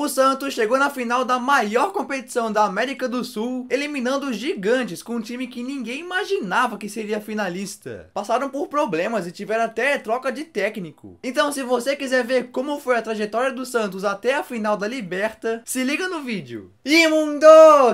O Santos chegou na final da maior competição da América do Sul, eliminando os gigantes com um time que ninguém imaginava que seria finalista. Passaram por problemas e tiveram até troca de técnico. Então, se você quiser ver como foi a trajetória do Santos até a final da Liberta, se liga no vídeo. Imundo!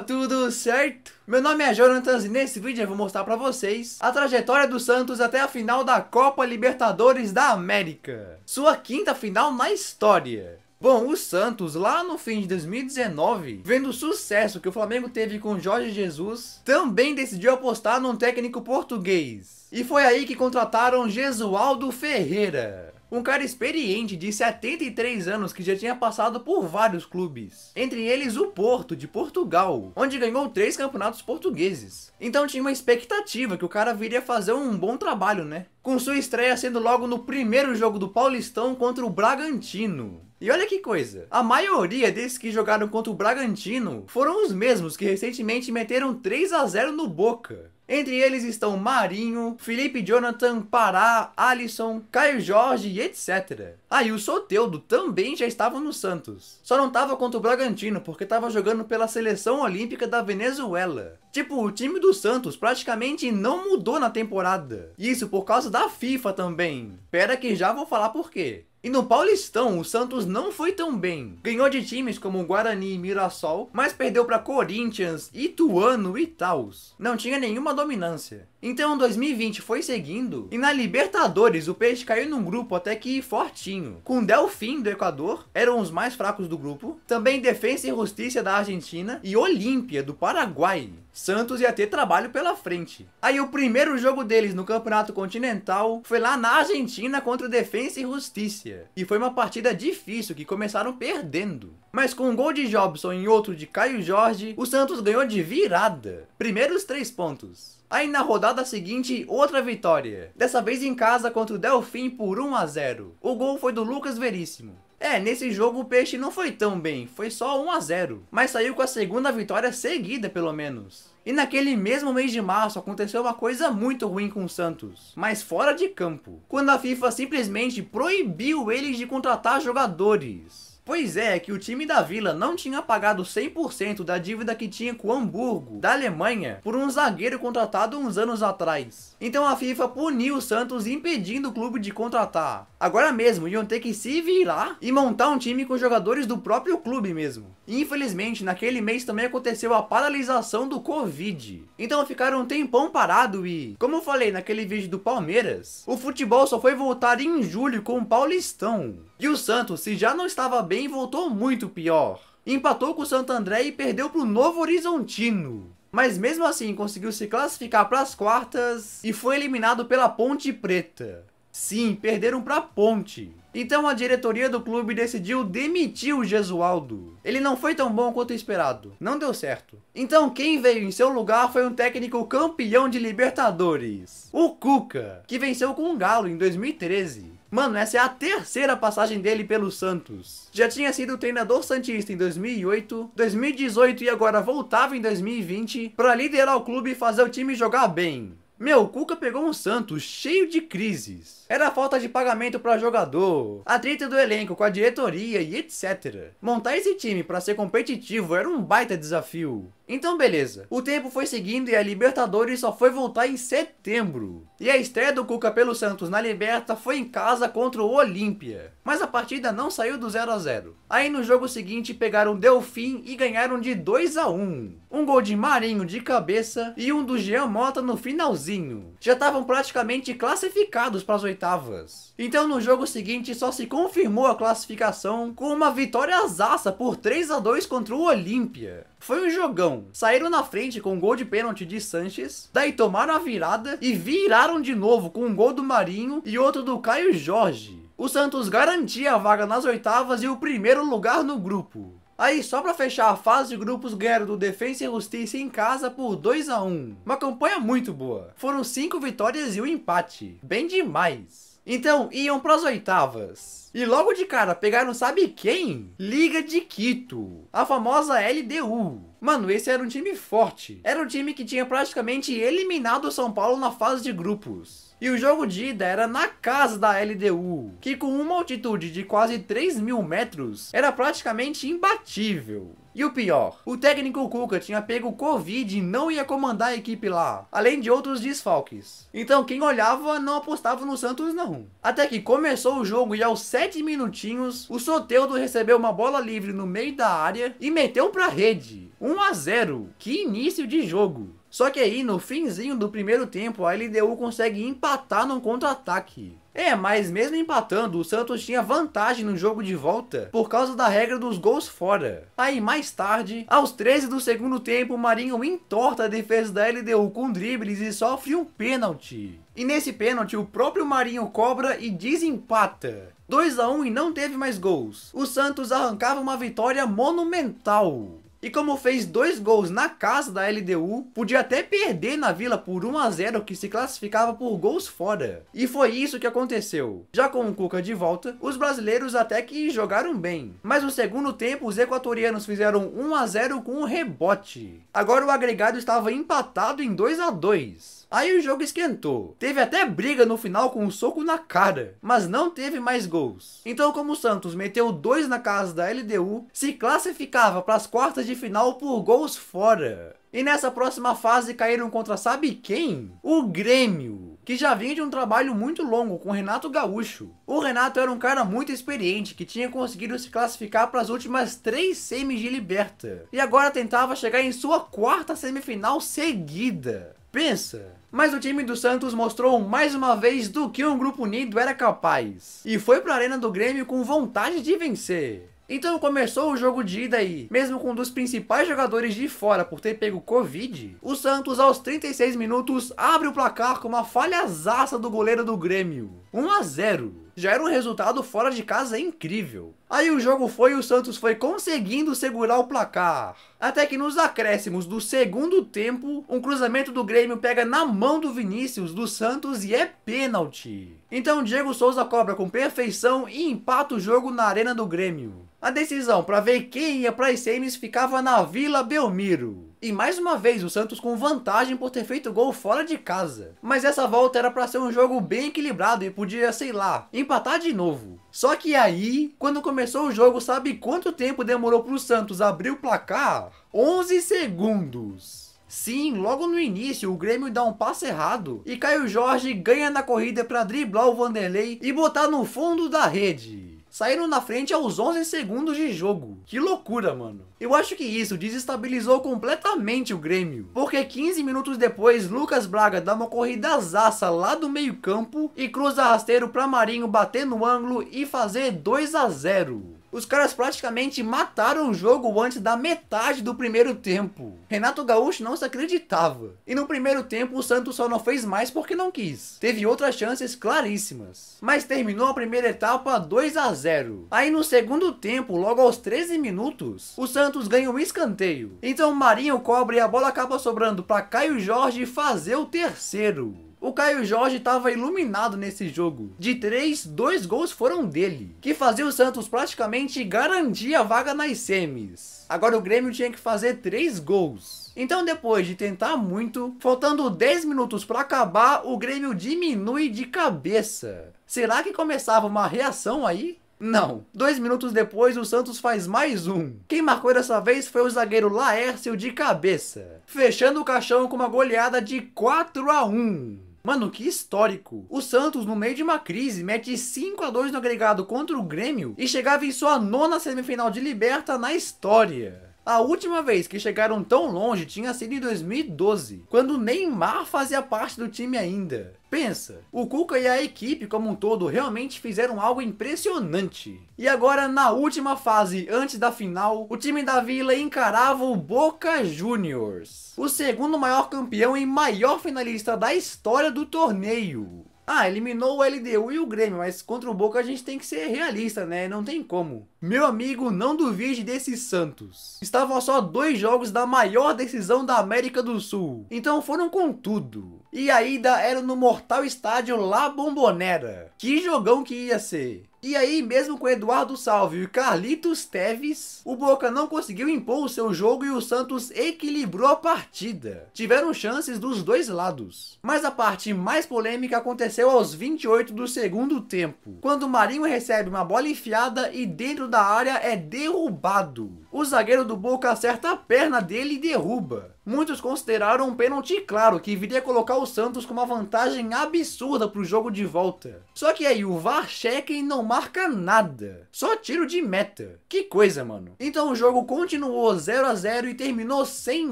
Tudo certo? Meu nome é Jonatas e nesse vídeo eu vou mostrar pra vocês a trajetória do Santos até a final da Copa Libertadores da América. Sua quinta final na história. Bom, o Santos, lá no fim de 2019, vendo o sucesso que o Flamengo teve com Jorge Jesus, também decidiu apostar num técnico português. E foi aí que contrataram Jesualdo Ferreira. Um cara experiente de 73 anos que já tinha passado por vários clubes. Entre eles o Porto, de Portugal, onde ganhou 3 campeonatos portugueses. Então tinha uma expectativa que o cara viria fazer um bom trabalho, né? Com sua estreia sendo logo no primeiro jogo do Paulistão contra o Bragantino. E olha que coisa, a maioria desses que jogaram contra o Bragantino foram os mesmos que recentemente meteram 3-0 no Boca. Entre eles estão Marinho, Felipe Jonathan, Pará, Alisson, Caio Jorge e etc. E o Soteldo também já estava no Santos. Só não estava contra o Bragantino porque estava jogando pela Seleção Olímpica da Venezuela. Tipo, o time do Santos praticamente não mudou na temporada. Isso por causa da FIFA também. Pera que já vou falar por quê. E no Paulistão, o Santos não foi tão bem. Ganhou de times como Guarani e Mirassol, mas perdeu para Corinthians, Ituano e Taus. Não tinha nenhuma dominância. Então 2020 foi seguindo, e na Libertadores o Peixe caiu num grupo até que fortinho. Com Delfim do Equador, eram os mais fracos do grupo. Também Defensa e Justiça da Argentina e Olímpia do Paraguai. Santos ia ter trabalho pela frente. Aí o primeiro jogo deles no Campeonato Continental foi lá na Argentina contra o Defensa e Justiça. E foi uma partida difícil que começaram perdendo. Mas com um gol de Jobson e outro de Caio Jorge, o Santos ganhou de virada. Primeiros 3 pontos. Aí na rodada seguinte, outra vitória. Dessa vez em casa contra o Delfim por 1-0. O gol foi do Lucas Veríssimo. Nesse jogo o Peixe não foi tão bem, foi só 1-0, mas saiu com a segunda vitória seguida pelo menos. E naquele mesmo mês de março aconteceu uma coisa muito ruim com o Santos, mas fora de campo, quando a FIFA simplesmente proibiu eles de contratar jogadores. Pois é, que o time da Vila não tinha pagado 100% da dívida que tinha com o Hamburgo, da Alemanha, por um zagueiro contratado uns anos atrás. Então a FIFA puniu o Santos impedindo o clube de contratar. Agora mesmo iam ter que se virar e montar um time com jogadores do próprio clube mesmo. E infelizmente naquele mês também aconteceu a paralisação do Covid. Então ficaram um tempão parado e, como eu falei naquele vídeo do Palmeiras, o futebol só foi voltar em julho com o Paulistão. E o Santos, se já não estava bem, voltou muito pior. Empatou com o Santo André e perdeu para o Novo Horizontino. Mas mesmo assim conseguiu se classificar para as quartas e foi eliminado pela Ponte Preta. Sim, perderam para a Ponte. Então a diretoria do clube decidiu demitir o Jesualdo. Ele não foi tão bom quanto esperado, não deu certo. Então quem veio em seu lugar foi um técnico campeão de Libertadores, o Cuca, que venceu com o Galo em 2013. Mano, essa é a terceira passagem dele pelo Santos. Já tinha sido treinador santista em 2008, 2018 e agora voltava em 2020 para liderar o clube e fazer o time jogar bem. Meu, o Cuca pegou um Santos cheio de crises. Era falta de pagamento para jogador, atrito do elenco com a diretoria e etc. Montar esse time para ser competitivo era um baita desafio. Então beleza, o tempo foi seguindo e a Libertadores só foi voltar em setembro. E a estreia do Cuca pelo Santos na Liberta foi em casa contra o Olímpia. Mas a partida não saiu do 0-0. Aí no jogo seguinte pegaram Delfim e ganharam de 2-1. Um gol de Marinho de cabeça e um do Jean Mota no finalzinho. Já estavam praticamente classificados para as oitavas. Então no jogo seguinte só se confirmou a classificação com uma vitória azaça por 3-2 contra o Olímpia. Foi um jogão. Saíram na frente com um gol de pênalti de Sanches, daí tomaram a virada e viraram de novo com um gol do Marinho e outro do Caio Jorge. O Santos garantia a vaga nas oitavas e o primeiro lugar no grupo. Aí só pra fechar a fase de grupos ganharam do Defensa e Justiça em casa por 2-1. Uma campanha muito boa. Foram 5 vitórias e um empate. Bem demais. Então iam pras oitavas. E logo de cara pegaram sabe quem? Liga de Quito, a famosa LDU. Mano, esse era um time forte. Era um time que tinha praticamente eliminado o São Paulo na fase de grupos. E o jogo de ida era na casa da LDU, que com uma altitude de quase 3.000 metros, era praticamente imbatível. E o pior, o técnico Cuca tinha pego Covid e não ia comandar a equipe lá, além de outros desfalques. Então quem olhava não apostava no Santos não. Até que começou o jogo e aos 7 minutinhos, o Soteldo recebeu uma bola livre no meio da área e meteu pra rede. 1-0, que início de jogo. Só que aí, no finzinho do primeiro tempo, a LDU consegue empatar num contra-ataque. Mas mesmo empatando, o Santos tinha vantagem no jogo de volta, por causa da regra dos gols fora. Aí mais tarde, aos 13 do segundo tempo, o Marinho entorta a defesa da LDU com dribles e sofre um pênalti. E nesse pênalti, o próprio Marinho cobra e desempata. 2-1 e não teve mais gols. O Santos arrancava uma vitória monumental. E como fez 2 gols na casa da LDU, podia até perder na Vila por 1-0, que se classificava por gols fora. E foi isso que aconteceu. Já com o Cuca de volta, os brasileiros até que jogaram bem. Mas no segundo tempo, os equatorianos fizeram 1-0 com um rebote. Agora o agregado estava empatado em 2-2. Aí o jogo esquentou. Teve até briga no final com um soco na cara, mas não teve mais gols. Então, como o Santos meteu 2 na casa da LDU, se classificava para as quartas de final por gols fora. E nessa próxima fase caíram contra sabe quem? O Grêmio, que já vinha de um trabalho muito longo com o Renato Gaúcho. O Renato era um cara muito experiente, que tinha conseguido se classificar para as últimas 3 semis de Liberta. E agora tentava chegar em sua 4ª semifinal seguida. Pensa! Mas o time do Santos mostrou mais uma vez do que um grupo unido era capaz. E foi para a arena do Grêmio com vontade de vencer. Então começou o jogo de ida aí, mesmo com um dos principais jogadores de fora por ter pego Covid, o Santos aos 36 minutos abre o placar com uma falhazaça do goleiro do Grêmio. 1-0. Já era um resultado fora de casa incrível. Aí o jogo foi e o Santos foi conseguindo segurar o placar. Até que nos acréscimos do segundo tempo, um cruzamento do Grêmio pega na mão do Vinícius do Santos e é pênalti. Então Diego Souza cobra com perfeição e empata o jogo na arena do Grêmio. A decisão para ver quem ia para as semis ficava na Vila Belmiro. E mais uma vez o Santos com vantagem por ter feito gol fora de casa. Mas essa volta era para ser um jogo bem equilibrado e podia, sei lá, empatar de novo. Só que aí, quando começou o jogo, sabe quanto tempo demorou para o Santos abrir o placar? 11 segundos. Sim, logo no início o Grêmio dá um passe errado e Caio Jorge ganha na corrida para driblar o Vanderlei e botar no fundo da rede. Saíram na frente aos 11 segundos de jogo. Que loucura, mano. Eu acho que isso desestabilizou completamente o Grêmio. Porque 15 minutos depois, Lucas Braga dá uma corridazaça lá do meio campo e cruza rasteiro para Marinho bater no ângulo e fazer 2-0. Os caras praticamente mataram o jogo antes da metade do primeiro tempo. Renato Gaúcho não se acreditava. E no primeiro tempo o Santos só não fez mais porque não quis. Teve outras chances claríssimas. Mas terminou a primeira etapa 2-0. Aí no segundo tempo, logo aos 13 minutos, o Santos ganha um escanteio. Então Marinho cobra e a bola acaba sobrando para Caio Jorge fazer o terceiro. O Caio Jorge estava iluminado nesse jogo. De 3, 2 gols foram dele, que fazia o Santos praticamente garantir a vaga nas semis. Agora o Grêmio tinha que fazer 3 gols. Então depois de tentar muito, faltando 10 minutos para acabar, o Grêmio diminui de cabeça. Será que começava uma reação aí? Não. 2 minutos depois, o Santos faz mais um. Quem marcou dessa vez foi o zagueiro Laércio de cabeça, fechando o caixão com uma goleada de 4-1. Mano, que histórico. O Santos, no meio de uma crise, mete 5-2 no agregado contra o Grêmio e chegava em sua 9ª semifinal de Liberta na história. A última vez que chegaram tão longe tinha sido em 2012, quando Neymar fazia parte do time ainda. Pensa, o Cuca e a equipe como um todo realmente fizeram algo impressionante. E agora na última fase, antes da final, o time da Vila encarava o Boca Juniors, o segundo maior campeão e maior finalista da história do torneio. Eliminou o LDU e o Grêmio, mas contra o Boca a gente tem que ser realista, né? Não tem como. Meu amigo, não duvide desse Santos. Estavam a só 2 jogos da maior decisão da América do Sul. Então foram com tudo. E a ida era no Mortal Estádio La Bombonera. Que jogão que ia ser. E aí, mesmo com Eduardo Salvio e Carlitos Teves, o Boca não conseguiu impor o seu jogo e o Santos equilibrou a partida. Tiveram chances dos dois lados. Mas a parte mais polêmica aconteceu aos 28 do segundo tempo, quando o Marinho recebe uma bola enfiada e dentro da área é derrubado. O zagueiro do Boca acerta a perna dele e derruba. Muitos consideraram um pênalti claro, que viria colocar o Santos com uma vantagem absurda para o jogo de volta. Só que aí o VAR checa e não marca nada. Só tiro de meta. Que coisa, mano. Então o jogo continuou 0 a 0 e terminou sem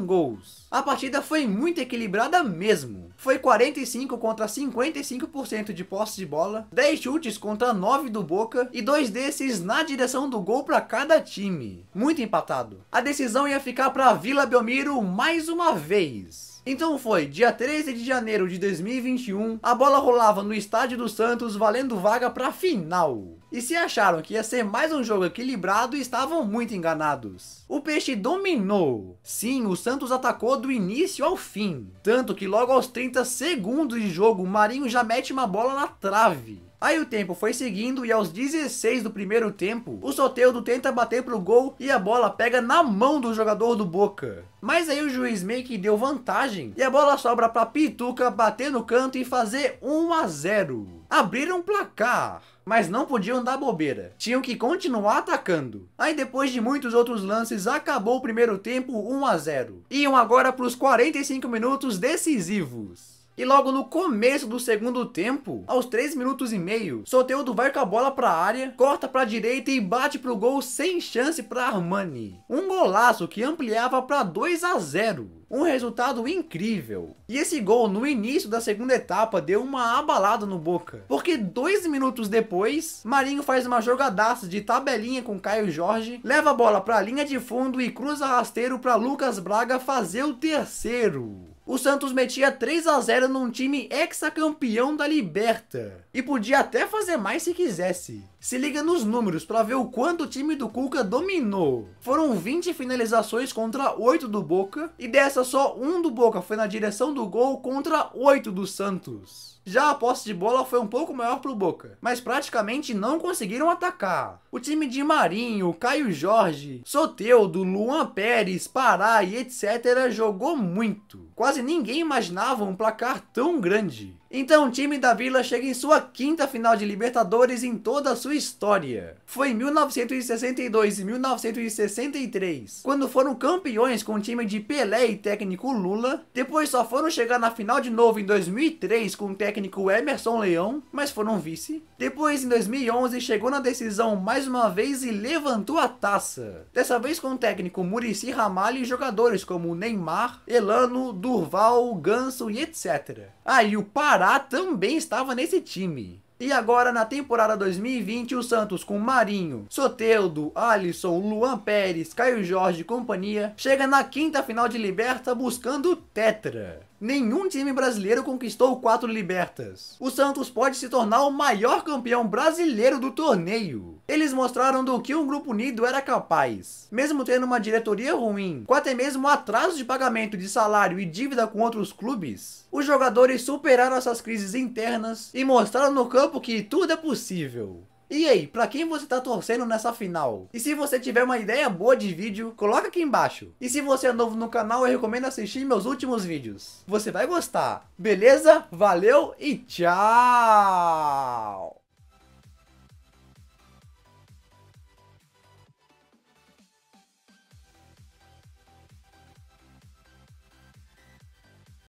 gols. A partida foi muito equilibrada mesmo. Foi 45 contra 55% de posse de bola, 10 chutes contra 9 do Boca e 2 desses na direção do gol para cada time. Muito empatado. A decisão ia ficar para Vila Belmiro mais uma vez. Então foi, dia 13 de janeiro de 2021, a bola rolava no estádio do Santos valendo vaga pra final. E se acharam que ia ser mais um jogo equilibrado, estavam muito enganados. O Peixe dominou. Sim, o Santos atacou do início ao fim. Tanto que logo aos 30 segundos de jogo, o Marinho já mete uma bola na trave. Aí o tempo foi seguindo e aos 16 do primeiro tempo, o Soteldo tenta bater pro gol e a bola pega na mão do jogador do Boca. Mas aí o juiz meio que deu vantagem e a bola sobra pra Pituca bater no canto e fazer 1 a 0. Abriram o placar, mas não podiam dar bobeira. Tinham que continuar atacando. Aí depois de muitos outros lances, acabou o primeiro tempo 1 a 0. Iam agora pros 45 minutos decisivos. E logo no começo do segundo tempo, aos 3 minutos e meio, Soteldo vai com a bola para a área, corta para a direita e bate pro gol sem chance para Armani. Um golaço que ampliava para 2 a 0. Um resultado incrível. E esse gol no início da segunda etapa deu uma abalada no Boca. Porque 2 minutos depois, Marinho faz uma jogadaça de tabelinha com Caio Jorge, leva a bola para a linha de fundo e cruza rasteiro para Lucas Braga fazer o terceiro. O Santos metia 3 a 0 num time hexacampeão da Liberta. E podia até fazer mais se quisesse. Se liga nos números para ver o quanto o time do Cuca dominou. Foram 20 finalizações contra 8 do Boca. E dessa só 1 do Boca foi na direção do gol contra 8 do Santos. Já a posse de bola foi um pouco maior pro Boca, mas praticamente não conseguiram atacar. O time de Marinho, Caio Jorge, Soteldo, Luan Pérez, Pará e etc. jogou muito. Quase ninguém imaginava um placar tão grande. Então o time da Vila chega em sua 5ª final de Libertadores em toda a sua história. Foi em 1962 e 1963, quando foram campeões com o time de Pelé e técnico Lula. Depois só foram chegar na final de novo em 2003 com o técnico Emerson Leão, mas foram vice. Depois em 2011 chegou na decisão mais uma vez e levantou a taça. Dessa vez com o técnico Muricy Ramalho e jogadores como Neymar, Elano, Durval, Ganso e etc. E o Pará também estava nesse time. E agora na temporada 2020 o Santos com Marinho, Soteldo, Alisson, Luan Pérez, Caio Jorge e companhia chega na 5ª final de Liberta buscando o Tetra. Nenhum time brasileiro conquistou 4 Libertas. O Santos pode se tornar o maior campeão brasileiro do torneio. Eles mostraram do que um grupo unido era capaz. Mesmo tendo uma diretoria ruim, com até mesmo atraso de pagamento de salário e dívida com outros clubes, os jogadores superaram essas crises internas e mostraram no campo que tudo é possível. E aí, pra quem você tá torcendo nessa final? E se você tiver uma ideia boa de vídeo, coloca aqui embaixo. E se você é novo no canal, eu recomendo assistir meus últimos vídeos. Você vai gostar. Beleza? Valeu e tchau!